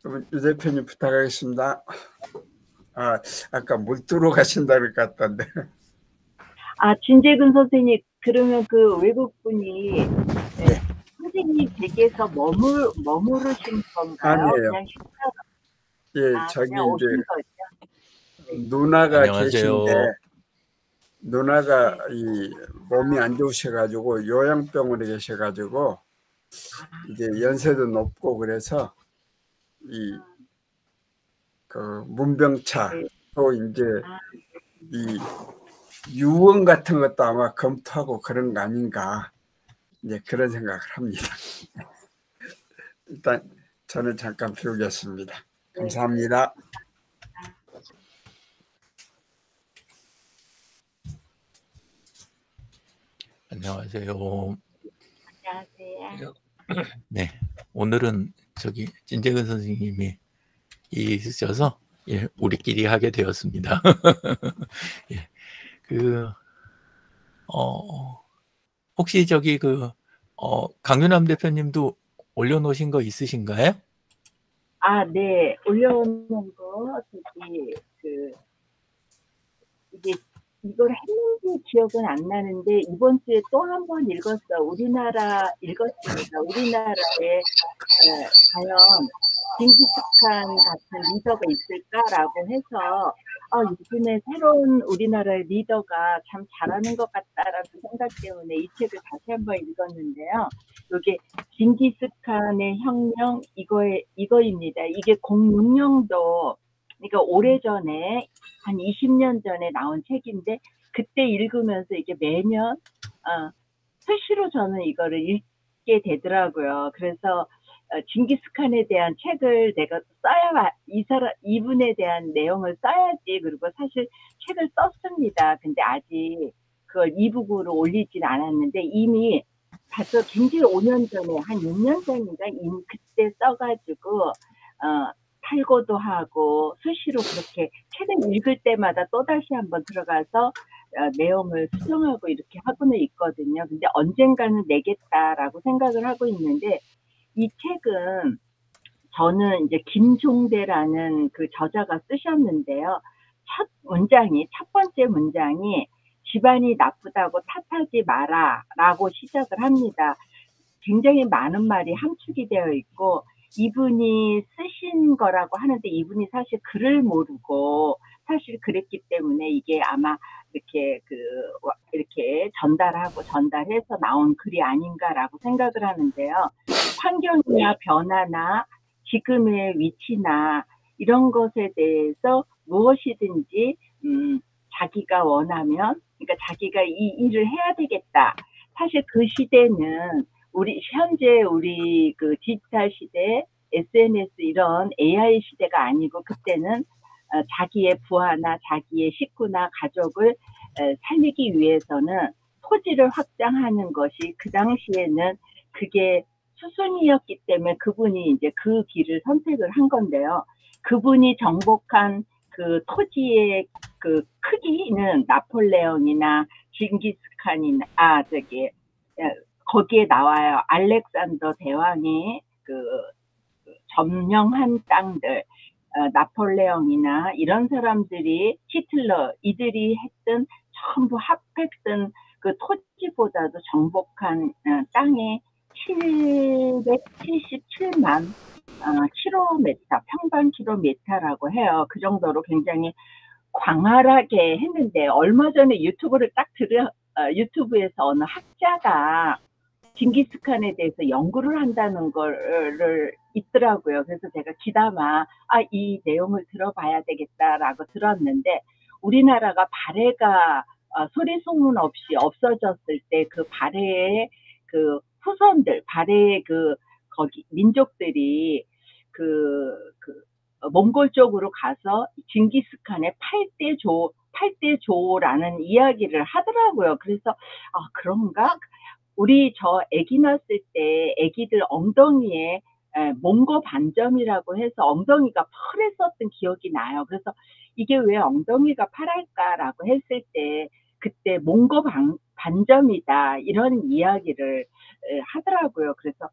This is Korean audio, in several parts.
그러면 유 대표님 부탁하겠습니다. 아까 물 뜨러 가신다는 것 같던데. 진재근 선생님, 그러면 그 외국분이 네. 선생님 댁에서 머무르신 건가요? 아니에요. 그냥 식사, 예, 저기 그냥 오신 이제 거죠? 누나가 안녕하세요. 계신데 누나가 이 몸이 안 좋으셔가지고 요양병원에 계셔가지고 이제 연세도 높고 그래서 그 문병차 네. 또 이제 이 유언 같은 것도 아마 검토하고 그런 거 아닌가 이제 그런 생각을 합니다. 일단 저는 잠깐 비우겠습니다. 감사합니다. 안녕하세요. 안녕하세요. 네, 오늘은 저기 진재근 선생님이 있으셔서 예, 우리끼리 하게 되었습니다. 예, 혹시 저기 강윤남 대표님도 올려놓으신 거 있으신가요? 네. 올려놓은 거, 이게 이걸 했는지 기억은 안 나는데, 이번 주에 또 한 번 읽었습니다. 우리나라에, 과연 징기스칸 같은 리더가 있을까라고 해서, 요즘에 새로운 우리나라의 리더가 참 잘하는 것 같다라는 생각 때문에 이 책을 다시 한번 읽었는데요. 이게 징기스칸의 혁명, 이거입니다. 이게 06년도, 그러니까 오래전에, 한 20년 전에 나온 책인데, 그때 읽으면서 이게 매년, 수시로 저는 이거를 읽게 되더라고요. 그래서, 징기스칸에 대한 책을 내가 이분에 대한 내용을 써야지. 그리고 사실 책을 썼습니다. 근데 아직 그걸 이북으로 올리진 않았는데, 이미 벌써 굉장히 5년 전에, 한 6년 전인가, 이미 그때 써가지고, 팔고도 하고, 수시로 그렇게 책을 읽을 때마다 또다시 한번 들어가서, 내용을 수정하고 이렇게 하고는 있거든요. 근데 언젠가는 내겠다라고 생각을 하고 있는데, 이 책은 저는 이제 김종대라는 그 저자가 쓰셨는데요. 첫 번째 문장이 집안이 나쁘다고 탓하지 마라라고 시작을 합니다. 굉장히 많은 말이 함축이 되어 있고, 이분이 쓰신 거라고 하는데 이분이 사실 글을 모르고 사실 그랬기 때문에 이게 아마 이렇게 전달해서 나온 글이 아닌가라고 생각을 하는데요. 환경이나 변화나 지금의 위치나 이런 것에 대해서 무엇이든지 자기가 원하면, 그러니까 자기가 이 일을 해야 되겠다. 사실 그 시대는 현재 우리 그 디지털 시대, SNS 이런 AI 시대가 아니고, 그때는 자기의 부하나 자기의 식구나 가족을 살리기 위해서는 토지를 확장하는 것이 그 당시에는 그게 수순이었기 때문에 그분이 이제 그 길을 선택을 한 건데요. 그분이 정복한 그 토지의 그 크기는 나폴레옹이나 징기스칸이나 거기에 나와요. 알렉산더 대왕이 점령한 땅들, 나폴레옹이나 이런 사람들이, 히틀러, 이들이 했던 전부 합했던 그 토지보다도 정복한 땅이 777만 킬로미터, 평방 킬로미터라고 해요. 그 정도로 굉장히 광활하게 했는데, 얼마 전에 유튜브에서 어느 학자가 징기스칸에 대해서 연구를 한다는 거를 있더라고요. 그래서 제가 귀담아 이 내용을 들어봐야 되겠다라고 들었는데, 우리나라가 발해가 소리 소문 없이 없어졌을 때 그 발해의 그 후손들, 발해의 거기 민족들이 몽골 쪽으로 가서 징기스칸의 8대 조라는 이야기를 하더라고요. 그래서 그런가? 우리 애기 낳았을 때 애기들 엉덩이에 몽고 반점이라고 해서 엉덩이가 파랬었던 기억이 나요. 그래서 이게 왜 엉덩이가 파랄까라고 했을 때 그때 몽고 반점이다 이런 이야기를 하더라고요. 그래서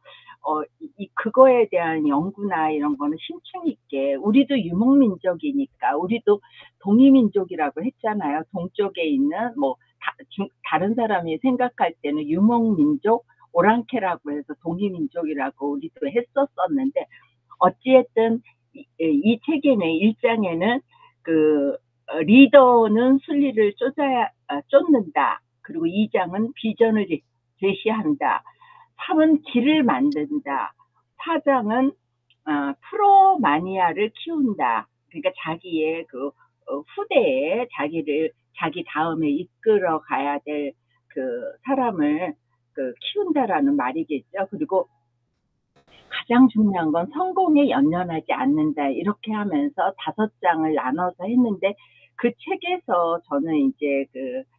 그거에 대한 연구나 이런 거는 심층 있게, 우리도 유목민족이니까, 우리도 동이민족이라고 했잖아요. 동쪽에 있는 뭐 다른 사람이 생각할 때는 유목민족, 오랑캐라고 해서 동이민족이라고 우리도 했었었는데, 어찌했든 이 책에는 1장에는 리더는 순리를 쫓는다. 그리고 2장은 비전을 제시한다. 3은 길을 만든다. 4장은 프로 마니아를 키운다. 그러니까 자기의 후대에 자기 다음에 이끌어 가야 될 사람을 키운다라는 말이겠죠. 그리고 가장 중요한 건 성공에 연연하지 않는다. 이렇게 하면서 5장을 나눠서 했는데, 그 책에서 저는 이제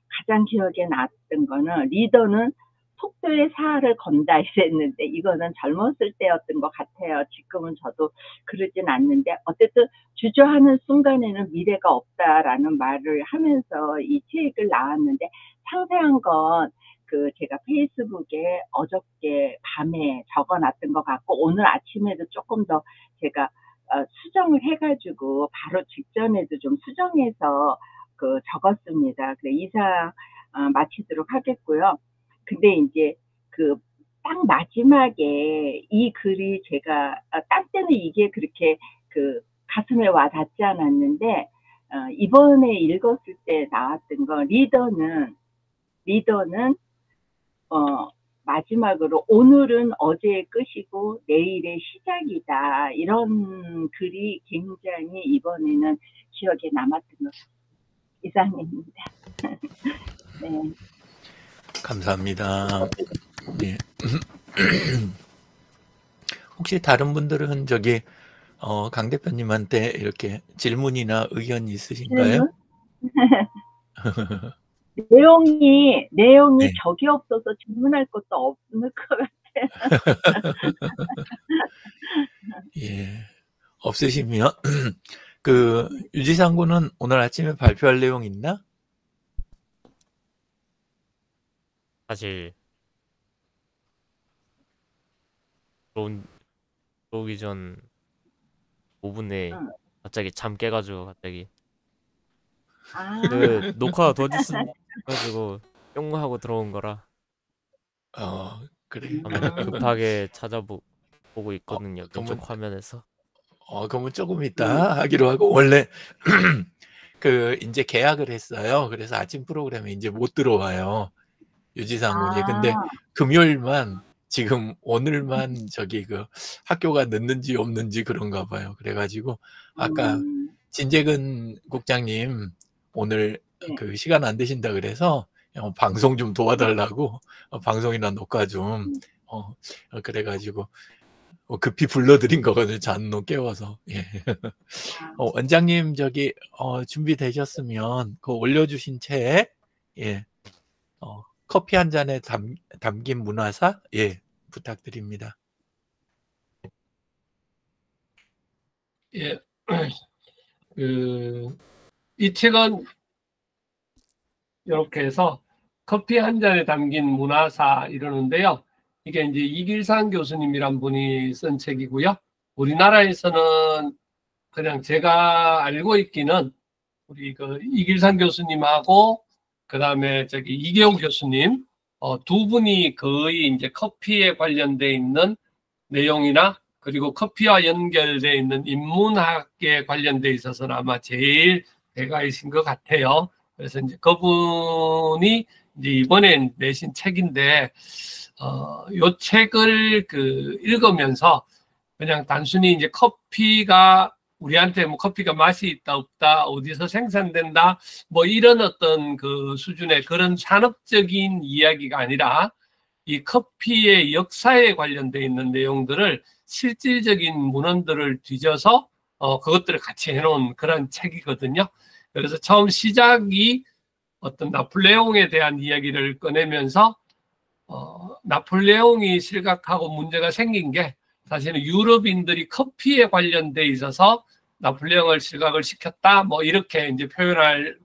가장 기억에 났던 거는, 리더는 속도의 사활을 건다 이랬는데, 이거는 젊었을 때였던 것 같아요. 지금은 저도 그러진 않는데, 어쨌든 주저하는 순간에는 미래가 없다라는 말을 하면서 이 책을 나왔는데, 상세한 건 제가 페이스북에 어저께 밤에 적어놨던 것 같고, 오늘 아침에도 조금 더 제가 수정을 해가지고 바로 직전에도 좀 수정해서 적었습니다. 그래, 이상 마치도록 하겠고요. 근데 이제 딱 마지막에 이 글이 제가 딴 때는 이게 그렇게 가슴에 와 닿지 않았는데, 이번에 읽었을 때 나왔던 건, 리더는 마지막으로 오늘은 어제의 끝이고 내일의 시작이다. 이런 글이 굉장히 이번에는 기억에 남았던 것 같습니다. 이상입니다. 네. 감사합니다. 네. 혹시 다른 분들은 강 대표님한테 이렇게 질문이나 의견 있으신가요? 내용이 네. 적이 없어서 질문할 것도 없을 것 같아요. 예. 없으시면 유지상 군은 오늘 아침에 발표할 내용 있나? 사실 들어오기 전 5분에 갑자기 잠 깨가지고 갑자기 녹화 도와줄 수 있어가지고 뿅 하고 들어온 거라. 그래. 급하게 찾아보고 있거든요. 왼쪽 화면에서. 그러면 조금 이따 하기로 하고, 원래 이제 계약을 했어요. 그래서 아침 프로그램에 이제 못 들어와요, 유지상 군이. 근데 금요일만, 지금 오늘만 학교가 늦는지 없는지 그런가 봐요. 그래가지고 아까 진재근 국장님 오늘 시간 안 되신다 그래서 방송 좀 도와달라고, 방송이나 녹화 좀 그래가지고 급히 불러드린 거거든요. 잔노 깨워서. 예. 원장님 준비되셨으면 올려주신 책, 예, 커피 한 잔에 담긴 문화사, 예, 부탁드립니다. 예, 이 책은 이렇게 해서 커피 한 잔에 담긴 문화사 이러는데요. 이게 이제 이길상 교수님이란 분이 쓴 책이고요. 우리나라에서는 그냥 제가 알고 있기는 우리 이길상 교수님하고 그다음에 이계호 교수님 두 분이 거의 이제 커피에 관련돼 있는 내용이나 그리고 커피와 연결돼 있는 인문학에 관련돼 있어서는 아마 제일 대가이신 것 같아요. 그래서 이제 그분이 이제 이번에 내신 책인데, 요 책을 읽으면서 그냥 단순히 이제 커피가 우리한테 뭐 커피가 맛이 있다 없다 어디서 생산된다 뭐 이런 어떤 수준의 그런 산업적인 이야기가 아니라 이 커피의 역사에 관련돼 있는 내용들을 실질적인 문헌들을 뒤져서 그것들을 같이 해놓은 그런 책이거든요. 그래서 처음 시작이 어떤 나폴레옹에 대한 이야기를 꺼내면서 나폴레옹이 실각하고 문제가 생긴 게 사실은 유럽인들이 커피에 관련돼 있어서 나폴레옹을 실각을 시켰다 뭐 이렇게 이제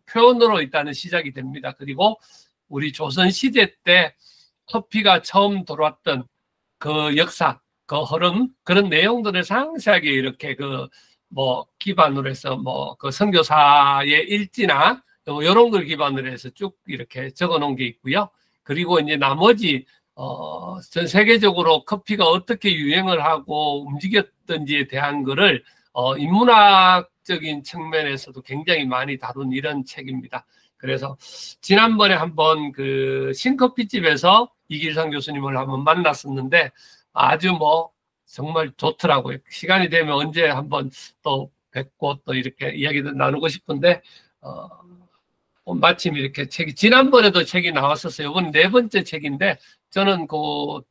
표현으로 일단은 시작이 됩니다. 그리고 우리 조선 시대 때 커피가 처음 들어왔던 그 역사, 그 흐름, 그런 내용들을 상세하게 이렇게 그 뭐 기반으로 해서 뭐 그 선교사의 일지나 이런 걸 기반으로 해서 쭉 이렇게 적어 놓은 게 있고요. 그리고 이제 나머지 전 세계적으로 커피가 어떻게 유행을 하고 움직였던지에 대한 거를 인문학적인 측면에서도 굉장히 많이 다룬 이런 책입니다. 그래서 지난번에 한번 그 신커피집에서 이길상 교수님을 한번 만났었는데 아주 뭐 정말 좋더라고요. 시간이 되면 언제 한번 또 뵙고 또 이렇게 이야기도 나누고 싶은데 마침 이렇게 책이 지난번에도 책이 나왔었어요. 이번 네 번째 책인데 저는 그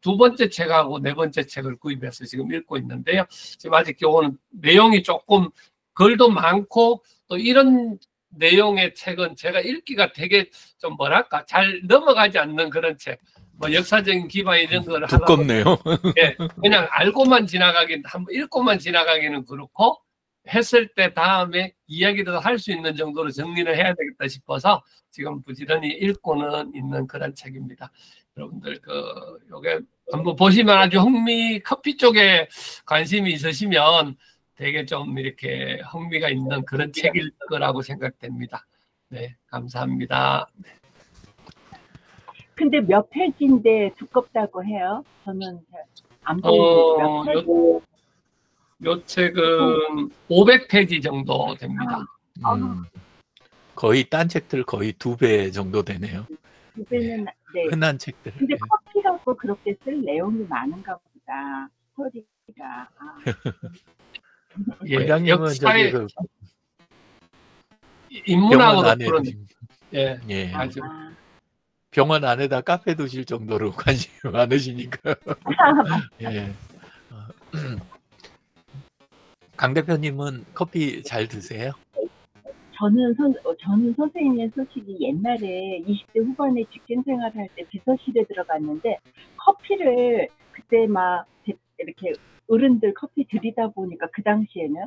두 번째 책하고 네 번째 책을 구입해서 지금 읽고 있는데요. 지금 아직 요거는 내용이 조금 글도 많고 또 이런 내용의 책은 제가 읽기가 되게 좀 뭐랄까 잘 넘어가지 않는 그런 책. 뭐 역사적인 기반 이런 걸 두껍네요. 예, 그냥 알고만 지나가긴 한번 읽고만 지나가기는 그렇고 했을 때 다음에 이야기도 할 수 있는 정도로 정리를 해야 되겠다 싶어서 지금 부지런히 읽고는 있는 그런 책입니다. 여러분들 그 요게 한번 보시면 아주 커피 쪽에 관심이 있으시면 되게 좀 이렇게 흥미가 있는 그런 책일 거라고 생각됩니다. 네, 감사합니다. 근데 몇 페이지인데 두껍다고 해요? 저는 안 보이는데 몇 페이지? 요 책은 500페이지 정도 됩니다. 거의 딴 책들 거의 2배 정도 되네요. 2배는 네. 흔한 책들. 근데 커피라고 그렇게 쓸 내용이 많은가 보다. 스토리가. 예, 원장님은 저기 그 인문학으로 그런 예, 예. 아주 병원 안에다 카페 두실 정도로 관심이 많으시니까. 예. 강 대표님은 커피 잘 드세요? 저는 선생님의 소식이 옛날에 20대 후반에 직장 생활을 할 때 비서실에 들어갔는데 커피를 그때 막 이렇게 어른들 커피 들이다 보니까 그 당시에는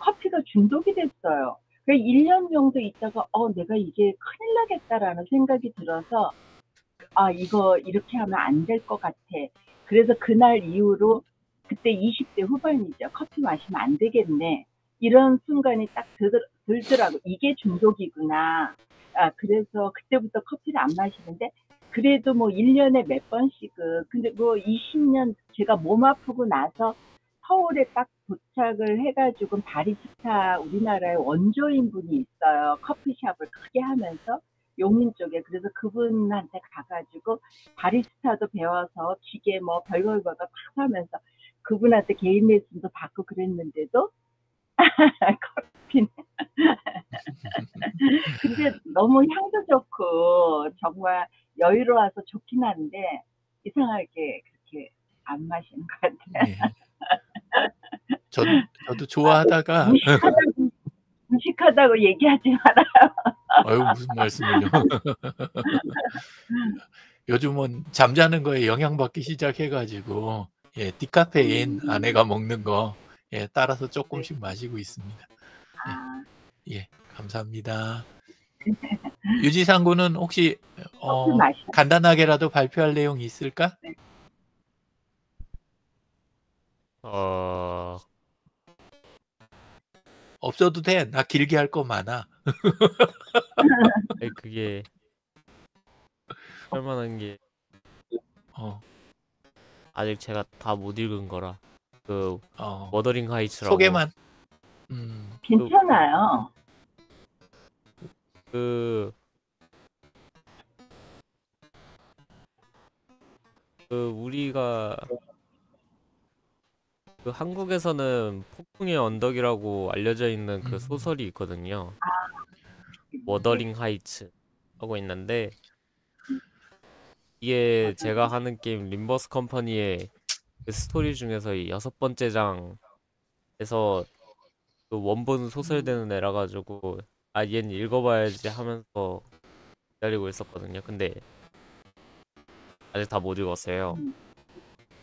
커피가 중독이 됐어요. 그래서 1년 정도 있다가 내가 이게 큰일 나겠다라는 생각이 들어서 이거 이렇게 하면 안 될 것 같아. 그래서 그날 이후로 그때 20대 후반이죠. 커피 마시면 안 되겠네. 이런 순간이 딱 들더라고. 이게 중독이구나. 그래서 그때부터 커피를 안 마시는데 그래도 뭐 1년에 몇 번씩은 근데 뭐 20년 제가 몸 아프고 나서 서울에 딱 도착을 해가지고 바리스타 우리나라에 원조인 분이 있어요. 커피숍을 크게 하면서 용인 쪽에. 그래서 그분한테 가가지고 바리스타도 배워서 기계 뭐 별걸 다 하면서 그분한테 개인 레슨도 받고 그랬는데도 커피는 근데 너무 향도 좋고 정말 여유로워서 좋긴 한데 이상하게 그렇게 안 마시는 것 같아요. 네. 저도 좋아하다가 무식하다고 얘기하지 말아요. 아유 무슨 말씀을요. 요즘은 잠자는 거에 영향받기 시작해가지고 디카페인 아내가 먹는 거 따라서 조금씩 마시고 있습니다. 예, 감사합니다. 유지상 군은 혹시 간단하게라도 발표할 내용이 있을까? 없어도 돼. 나 길게 할 거 많아. 그게 할 만한 게 아직 제가 다 못 읽은 거라 그 머더링 하이츠라고 소개만 괜찮아요. 우리가 한국에서는 폭풍의 언덕이라고 알려져 있는 그 소설이 있거든요. 머더링 하이츠 하고 있는데 이게 제가 하는 게임 림버스 컴퍼니의 그 스토리 중에서 이 6번째 장에서 그 원본 소설되는 애라 가지고 얘는 읽어봐야지 하면서 기다리고 있었거든요. 근데 아직 다 못 읽었어요.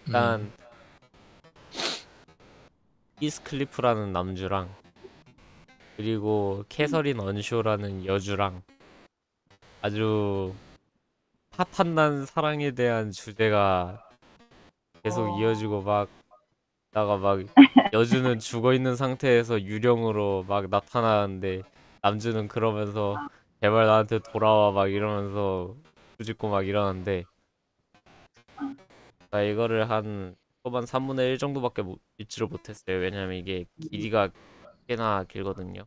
일단 이스클리프라는 남주랑 그리고 캐서린 언쇼라는 여주랑 아주 핫한 사랑에 대한 주제가 계속 이어지고 막 나가 막 여주는 죽어 있는 상태에서 유령으로 막 나타나는데 남주는 그러면서 제발 나한테 돌아와 막 이러면서 부짓고 막 이러는데 나 이거를 한 초반 3분의 1 정도밖에 읽지를 못했어요. 왜냐면 이게 길이가 꽤나 길거든요.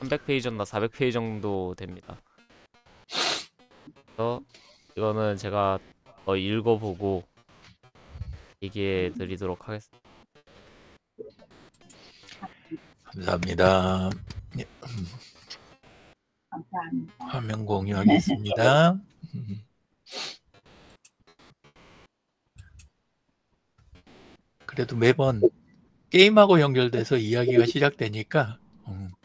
300페이지였나 400페이지 정도 됩니다. 그래서 이거는 제가 더 읽어보고 얘기해 드리도록 하겠습니다. 감사합니다. 감사합니다. 화면 공유하겠습니다. 그래도 매번 게임하고 연결돼서 이야기가 시작되니까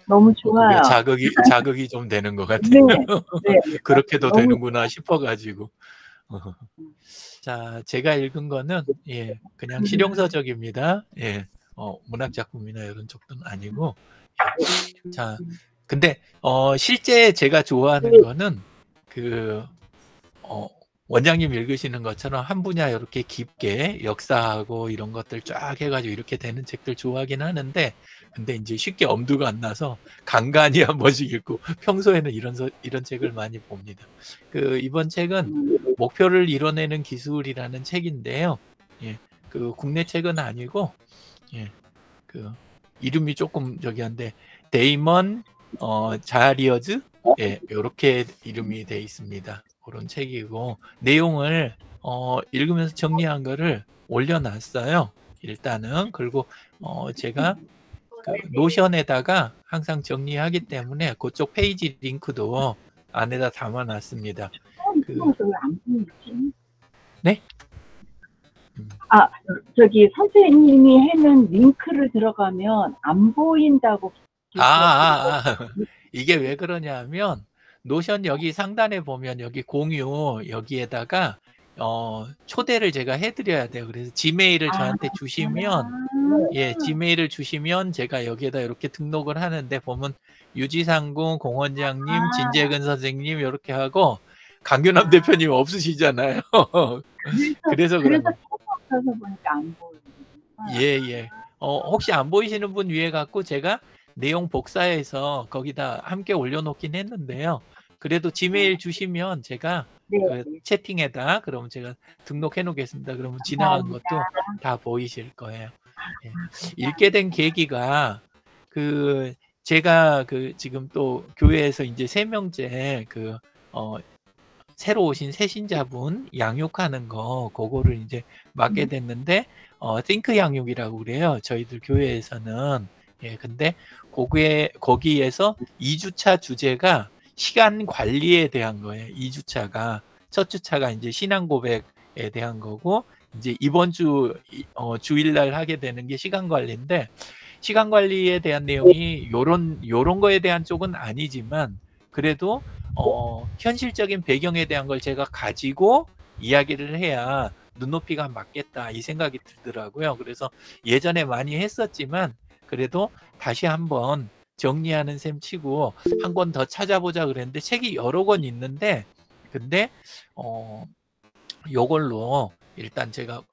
너무 좋아요. 자극이 좀 되는 것 같아요. 네. 그렇게도 너무 되는구나 싶어가지고. 자, 제가 읽은 거는 그냥 실용서적입니다. 문학 작품이나 이런 쪽은 아니고. 자, 근데 실제 제가 좋아하는 거는 원장님 읽으시는 것처럼 한 분야 이렇게 깊게 역사하고 이런 것들 쫙 해가지고 이렇게 되는 책들 좋아하긴 하는데, 근데 이제 쉽게 엄두가 안 나서 간간히 한 번씩 읽고 평소에는 이런 책을 많이 봅니다. 이번 책은 목표를 이뤄내는 기술이라는 책인데요. 국내 책은 아니고, 이름이 조금 한데 데이먼 자리어즈 이렇게 이름이 돼 있습니다. 그런 책이고 내용을 읽으면서 정리한 거를 올려놨어요. 일단은 그리고 제가 노션에다가 항상 정리하기 때문에 그쪽 페이지 링크도 안에다 담아놨습니다. 왜안 보이지? 네? 저기 선생님이 해놓은 링크를 들어가면 안 보인다고. 이게 왜 그러냐면 노션 여기 상단에 보면 여기 공유 여기에다가 초대를 제가 해드려야 돼요. 그래서 지메일을 저한테 주시면 지메일을 주시면 제가 여기에다 이렇게 등록을 하는데 보면 유지상궁 공원장님, 진재근 선생님 이렇게 하고 강균남 대표님 없으시잖아요. 그래서 보니까 안 보여요. 혹시 안 보이시는 분 위에 갖고 제가 내용 복사해서 거기다 함께 올려놓긴 했는데요. 그래도 지메일 주시면 제가 채팅에다 그럼 제가 등록해 놓겠습니다. 그러면 지나간 것도 다 보이실 거예요. 읽게 된 계기가 제가 지금 또 교회에서 이제 3명째 새로 오신 새신자분 양육하는 그거를 이제 맡게 됐는데 띵크 양육이라고 그래요. 저희들 교회에서는. 근데 거기에서 2주차 주제가 시간 관리에 대한 거예요. 2주차가. 첫 주차가 이제 신앙 고백에 대한 거고, 이제 이번 주일날 하게 되는 게 시간 관리인데, 시간 관리에 대한 내용이 요런 거에 대한 쪽은 아니지만, 그래도, 현실적인 배경에 대한 걸 제가 가지고 이야기를 해야 눈높이가 맞겠다, 이 생각이 들더라고요. 그래서 예전에 많이 했었지만, 그래도 다시 한번 정리하는 셈 치고 한 권 더 찾아보자 그랬는데 책이 여러 권 있는데 근데 요걸로 일단 제가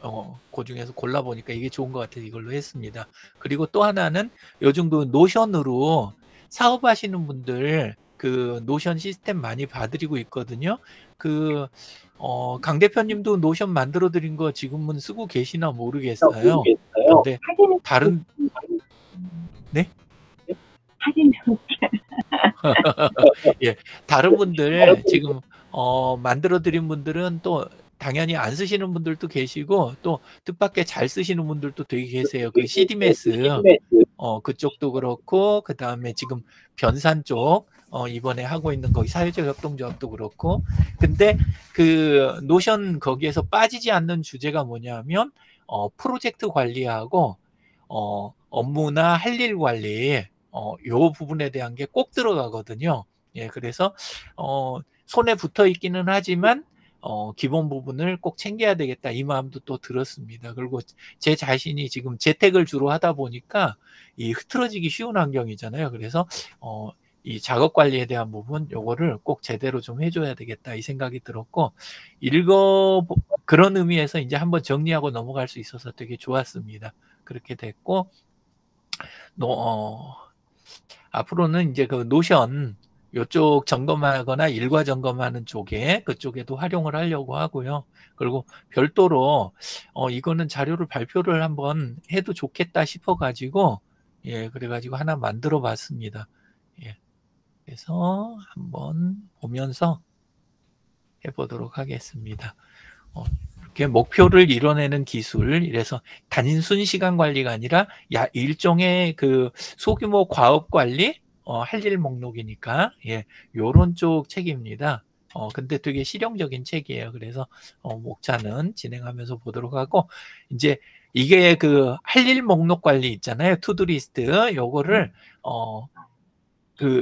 그 중에서 골라보니까 이게 좋은 것 같아서 이걸로 했습니다. 그리고 또 하나는 요즘도 노션으로 사업하시는 분들 노션 시스템 많이 봐드리고 있거든요. 강 대표님도 노션 만들어 드린 거 지금은 쓰고 계시나 모르겠어요. 근데 다른 네? 다른 분들 지금 만들어 드린 분들은 또 당연히 안 쓰시는 분들도 계시고 또 뜻밖의 잘 쓰시는 분들도 되게 계세요. CDMS 그쪽도 그렇고 그 다음에 지금 변산 쪽 이번에 하고 있는 거기 사회적 협동조합도 그렇고 근데 노션 거기에서 빠지지 않는 주제가 뭐냐면 프로젝트 관리하고 업무나 할 일 관리 요 부분에 대한 게 꼭 들어가거든요. 그래서 손에 붙어 있기는 하지만 기본 부분을 꼭 챙겨야 되겠다 이 마음도 또 들었습니다. 그리고 제 자신이 지금 재택을 주로 하다 보니까 이 흐트러지기 쉬운 환경이잖아요. 그래서 이 작업 관리에 대한 부분 요거를 꼭 제대로 좀 해줘야 되겠다 이 생각이 들었고 그런 의미에서 이제 한번 정리하고 넘어갈 수 있어서 되게 좋았습니다. 그렇게 됐고 앞으로는 이제 그 노션 요쪽 점검하거나 일과 점검하는 쪽에 그쪽에도 활용을 하려고 하고요. 그리고 별도로 이거는 자료를 발표를 한번 해도 좋겠다 싶어가지고 예 그래가지고 하나 만들어 봤습니다. 예 그래서 한번 보면서 해보도록 하겠습니다. 이렇게 목표를 이뤄내는 기술 이래서 단순 시간 관리가 아니라 일종의 그 소규모 과업 관리 할 일 목록이니까 예 요런 쪽 책입니다. 근데 되게 실용적인 책이에요. 그래서 목차는 진행하면서 보도록 하고 이제 이게 그 할 일 목록 관리 있잖아요. 투두리스트 요거를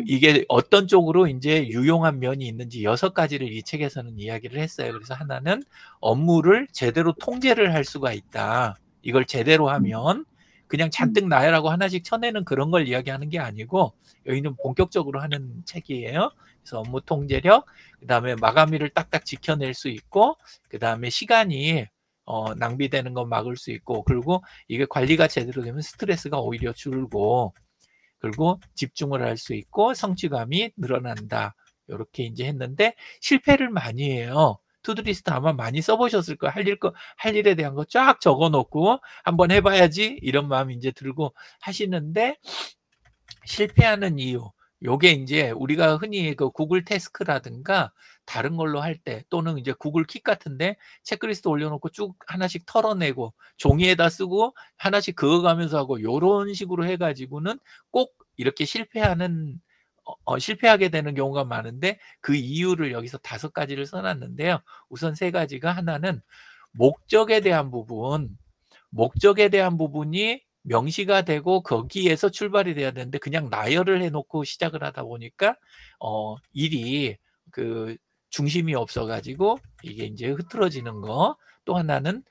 이게 어떤 쪽으로 이제 유용한 면이 있는지 6가지를 이 책에서는 이야기를 했어요. 그래서 하나는 업무를 제대로 통제를 할 수가 있다. 이걸 제대로 하면 그냥 잔뜩 나열하고 하나씩 쳐내는 그런 걸 이야기하는 게 아니고 여기는 본격적으로 하는 책이에요. 그래서 업무 통제력, 그 다음에 마감일을 딱딱 지켜낼 수 있고, 그 다음에 시간이 낭비되는 건 막을 수 있고, 그리고 이게 관리가 제대로 되면 스트레스가 오히려 줄고, 그리고 집중을 할 수 있고 성취감이 늘어난다. 이렇게 이제 했는데 실패를 많이 해요. 투두리스트 아마 많이 써보셨을 거예요. 할 일에 대한 거 쫙 적어놓고 한번 해봐야지 이런 마음이 이제 들고 하시는데 실패하는 이유. 요게 이제 우리가 흔히 그 구글 태스크라든가 다른 걸로 할 때 또는 이제 구글 킥 같은데 체크리스트 올려놓고 쭉 하나씩 털어내고 종이에다 쓰고 하나씩 그어가면서 하고 요런 식으로 해가지고는 꼭 이렇게 실패하게 되는 경우가 많은데 그 이유를 여기서 5가지를 써놨는데요. 우선 3가지가 하나는 목적에 대한 부분이 명시가 되고 거기에서 출발이 돼야 되는데 그냥 나열을 해놓고 시작을 하다 보니까 일이 그 중심이 없어가지고 이게 이제 흐트러지는 거. 또 하나는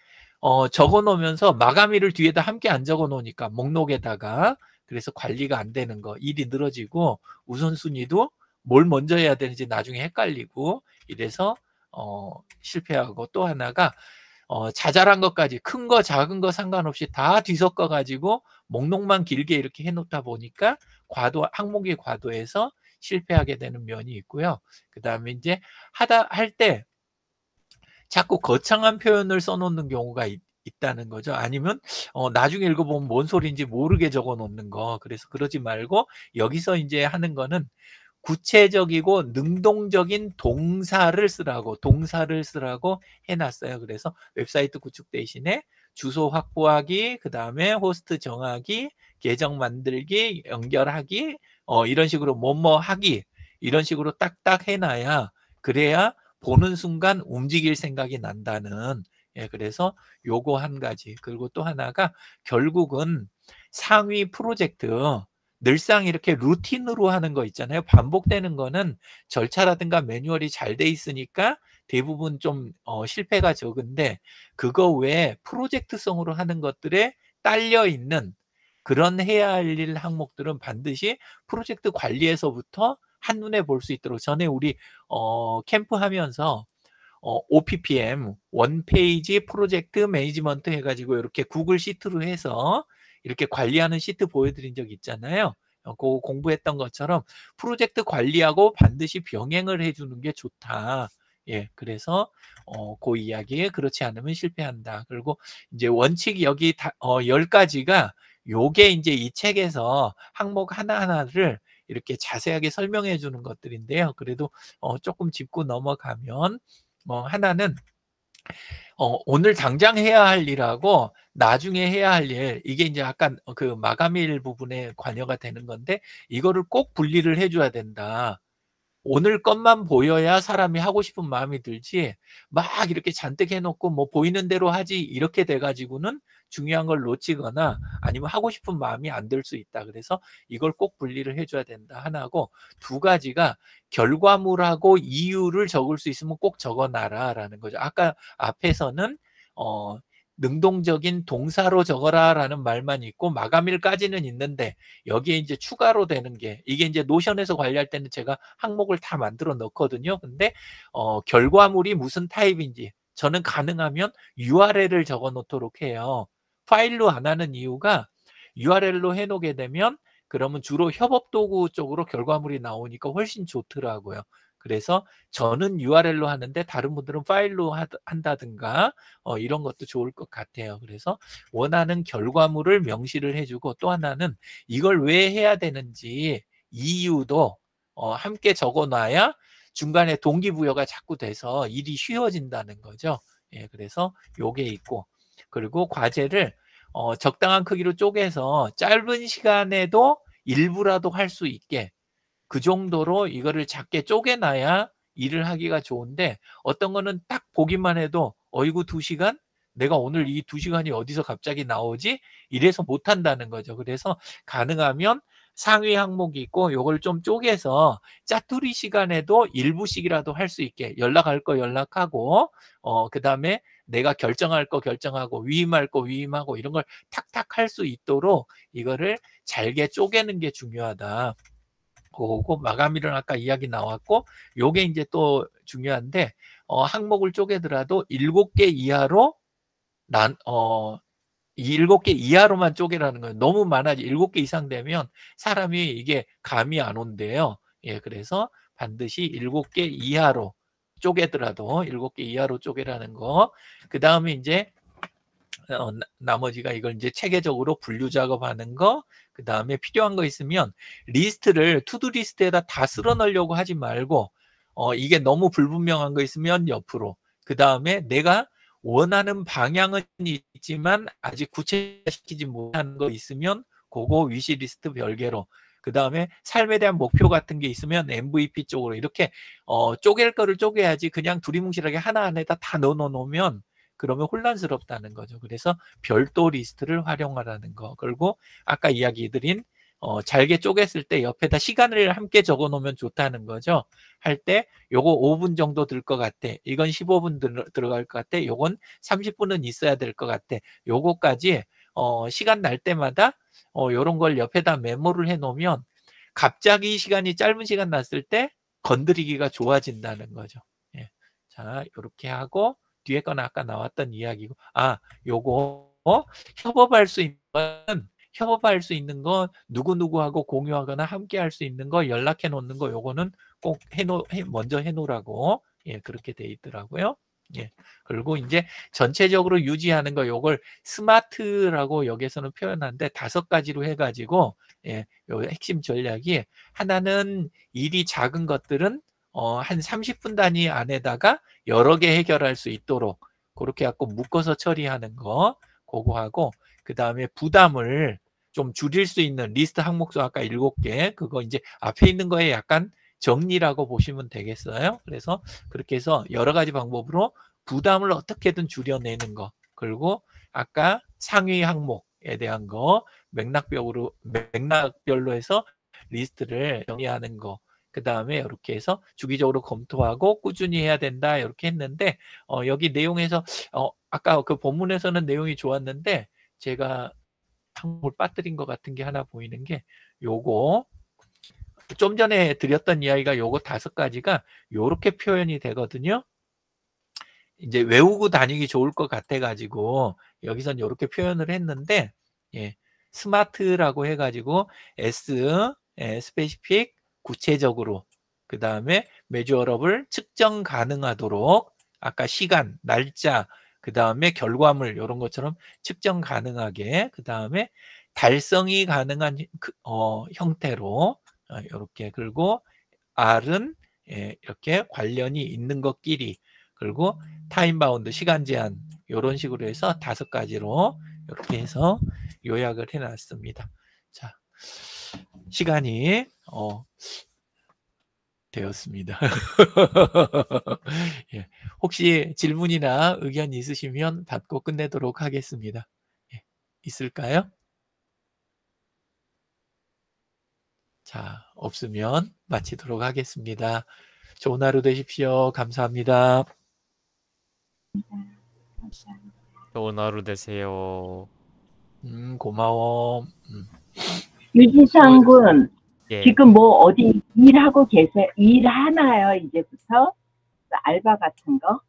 적어놓으면서 마감일을 뒤에다 함께 안 적어놓으니까 목록에다가 그래서 관리가 안 되는 거. 일이 늘어지고 우선순위도 뭘 먼저 해야 되는지 나중에 헷갈리고 이래서 실패하고 또 하나가 자잘한 것까지 큰 거 작은 거 상관없이 다 뒤섞어 가지고 목록만 길게 이렇게 해놓다 보니까 항목이 과도해서 실패하게 되는 면이 있고요. 그 다음에 이제 할 때 자꾸 거창한 표현을 써놓는 경우가 있다는 거죠. 아니면 나중에 읽어보면 뭔 소리인지 모르게 적어놓는 거. 그래서 그러지 말고 여기서 이제 하는 거는 구체적이고 능동적인 동사를 쓰라고 해놨어요. 그래서 웹사이트 구축 대신에 주소 확보하기, 그 다음에 호스트 정하기, 계정 만들기, 연결하기, 이런 식으로 뭐뭐 하기, 이런 식으로 딱딱 해놔야 그래야 보는 순간 움직일 생각이 난다는. 예, 그래서 요거 한 가지. 그리고 또 하나가 결국은 상위 프로젝트 늘상 이렇게 루틴으로 하는 거 있잖아요. 반복되는 거는 절차라든가 매뉴얼이 잘 돼 있으니까 대부분 좀 실패가 적은데 그거 외에 프로젝트성으로 하는 것들에 딸려 있는 그런 해야 할 일 항목들은 반드시 프로젝트 관리에서부터 한눈에 볼 수 있도록 전에 우리 캠프 하면서 OPPM 원페이지 프로젝트 매니지먼트 해가지고 이렇게 구글 시트로 해서 이렇게 관리하는 시트 보여드린 적 있잖아요. 그거 공부했던 것처럼 프로젝트 관리하고 반드시 병행을 해주는 게 좋다. 예, 그래서 그 이야기에 그렇지 않으면 실패한다. 그리고 이제 원칙 여기 10가지가 요게 이제 이 책에서 항목 하나하나를 이렇게 자세하게 설명해 주는 것들인데요. 그래도 조금 짚고 넘어가면 하나는 오늘 당장 해야 할 일하고 나중에 해야 할 일, 이게 이제 약간 그 마감일 부분에 관여가 되는 건데 이거를 꼭 분리를 해줘야 된다. 오늘 것만 보여야 사람이 하고 싶은 마음이 들지 막 이렇게 잔뜩 해놓고 뭐 보이는 대로 하지 이렇게 돼가지고는 중요한 걸 놓치거나 아니면 하고 싶은 마음이 안 들 수 있다. 그래서 이걸 꼭 분리를 해줘야 된다. 하나고 2가지가 결과물하고 이유를 적을 수 있으면 꼭 적어놔라 라는 거죠. 아까 앞에서는 능동적인 동사로 적어라라는 말만 있고 마감일까지는 있는데 여기에 이제 추가로 되는 게 이게 이제 노션에서 관리할 때는 제가 항목을 다 만들어 넣거든요. 근데 결과물이 무슨 타입인지 저는 가능하면 URL을 적어 놓도록 해요. 파일로 안 하는 이유가 URL로 해 놓게 되면 그러면 주로 협업도구 쪽으로 결과물이 나오니까 훨씬 좋더라고요. 그래서 저는 URL로 하는데 다른 분들은 파일로 한다든가 이런 것도 좋을 것 같아요. 그래서 원하는 결과물을 명시를 해주고 또 하나는 이걸 왜 해야 되는지 이유도 함께 적어놔야 중간에 동기부여가 자꾸 돼서 일이 쉬워진다는 거죠. 예, 그래서 요게 있고 그리고 과제를 적당한 크기로 쪼개서 짧은 시간에도 일부라도 할 수 있게 그 정도로 이거를 작게 쪼개놔야 일을 하기가 좋은데 어떤 거는 딱 보기만 해도 어이구 2시간? 내가 오늘 이 2시간이 어디서 갑자기 나오지? 이래서 못한다는 거죠. 그래서 가능하면 상위 항목이 있고 요걸 좀 쪼개서 짜투리 시간에도 일부씩이라도 할 수 있게 연락할 거 연락하고 그 다음에 내가 결정할 거 결정하고 위임할 거 위임하고 이런 걸 탁탁 할 수 있도록 이거를 잘게 쪼개는 게 중요하다. 그거고 마감일은 아까 이야기 나왔고 요게 이제 또 중요한데 항목을 쪼개더라도 7개 이하로 7개 이하로만 쪼개라는 거예요. 너무 많아지 7개 이상 되면 사람이 이게 감이 안 온대요. 예, 그래서 반드시 7개 이하로 쪼개더라도 7개 이하로 쪼개라는 거. 그 다음에 이제 나머지가 이걸 이제 체계적으로 분류 작업하는 거, 그 다음에 필요한 거 있으면 리스트를 투두 리스트에다 다 쓸어 넣으려고 하지 말고 이게 너무 불분명한 거 있으면 옆으로, 그 다음에 내가 원하는 방향은 있지만 아직 구체화시키지 못한 거 있으면 그거 위시리스트 별개로, 그 다음에 삶에 대한 목표 같은 게 있으면 MVP 쪽으로 이렇게 쪼갤 거를 쪼개야지 그냥 두리뭉실하게 하나 안에다 다 넣어 놓으면 그러면 혼란스럽다는 거죠. 그래서 별도 리스트를 활용하라는 거. 그리고 아까 이야기 드린 잘게 쪼갰을 때 옆에다 시간을 함께 적어 놓으면 좋다는 거죠. 할 때 요거 5분 정도 들 것 같아. 이건 15분 들어갈 것 같아. 요건 30분은 있어야 될 것 같아. 요거까지 시간 날 때마다 요런 걸 옆에다 메모를 해 놓으면 갑자기 시간이 짧은 시간 났을 때 건드리기가 좋아진다는 거죠. 예. 자, 요렇게 하고 뒤에 건 아까 나왔던 이야기고, 요거 협업할 수 있는 건 누구누구하고 공유하거나 함께 할 수 있는 거 연락해 놓는 거 요거는 꼭 먼저 해 놓으라고 예, 그렇게 돼 있더라고요. 예. 그리고 이제 전체적으로 유지하는 거 요걸 스마트라고 여기서는 표현하는데 5가지로 해 가지고 예, 요 핵심 전략이 하나는 일이 작은 것들은 한 30분 단위 안에다가 여러 개 해결할 수 있도록 그렇게 갖고 묶어서 처리하는 거 그거 하고, 그 다음에 부담을 좀 줄일 수 있는 리스트 항목수 아까 7개 그거 이제 앞에 있는 거에 약간 정리라고 보시면 되겠어요. 그래서 그렇게 해서 여러 가지 방법으로 부담을 어떻게든 줄여내는 거, 그리고 아까 상위 항목에 대한 거 맥락별로 해서 리스트를 정리하는 거, 그 다음에 이렇게 해서 주기적으로 검토하고 꾸준히 해야 된다 이렇게 했는데 여기 내용에서 아까 그 본문에서는 내용이 좋았는데 제가 항목을 빠뜨린 것 같은 게 하나 보이는 게 요거 좀 전에 드렸던 이야기가 요거 5가지가 요렇게 표현이 되거든요. 이제 외우고 다니기 좋을 것 같아 가지고 여기선 요렇게 표현을 했는데 예, 스마트라고 해 가지고 스페시픽 구체적으로, 그 다음에 measurable 측정 가능하도록, 아까 시간, 날짜, 그 다음에 결과물 이런 것처럼 측정 가능하게, 그 다음에 달성이 가능한 형태로 이렇게, 그리고 R은 이렇게 관련이 있는 것끼리, 그리고 타임 바운드 시간 제한 이런 식으로 해서 5가지로 이렇게 해서 요약을 해놨습니다. 자, 시간이 되었습니다. 예, 혹시 질문이나 의견 있으시면 받고 끝내도록 하겠습니다. 예, 있을까요? 자, 없으면 마치도록 하겠습니다. 좋은 하루 되십시오. 감사합니다. 감사합니다. 좋은 하루 되세요. 고마워. 유지상 군, 예. 지금 뭐 어디 일하고 계세요? 일하나요, 이제부터? 알바 같은 거?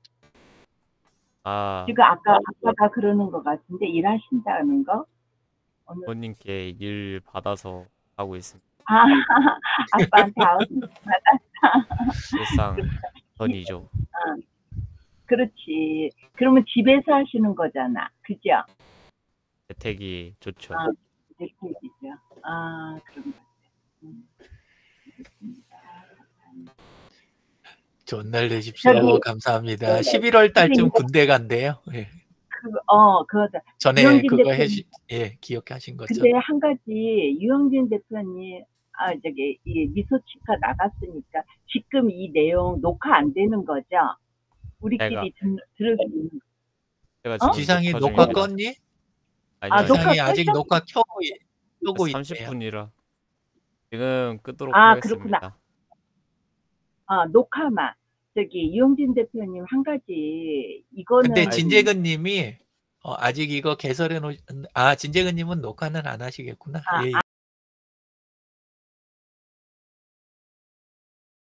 지금 아까가 그러는 것 같은데, 일하신다는 거? 오늘. 부모님께 일 받아서 하고 있습니다. 아빠한테 아웃 받았다. 일상 전이죠. 그렇지. 그러면 집에서 하시는 거잖아. 그죠? 재택이 좋죠. 재택이죠. 그런 거 같아요. 좋은 날 되십시오. 감사합니다. 11월 달쯤 군대 간대요. 예. 그거다. 전에 유영진 그거 대표님. 기억하신 것처럼. 근데 한 가지 유영진 대표님 이 미소치카 나갔으니까 지금 이 내용 녹화 안 되는 거죠? 우리끼리 들으면. 지상이 녹화 껐니? 아니요. 지상이 아직 녹화 켜고 있네요. 30분이라 지금 끄도록 하겠습니다. 그렇구나. 녹화만. 유영진 대표님 한 가지 이거는. 근데 진재근님이 아직 이거 개설해 놓. 진재근님은 녹화는 안 하시겠구나. 예.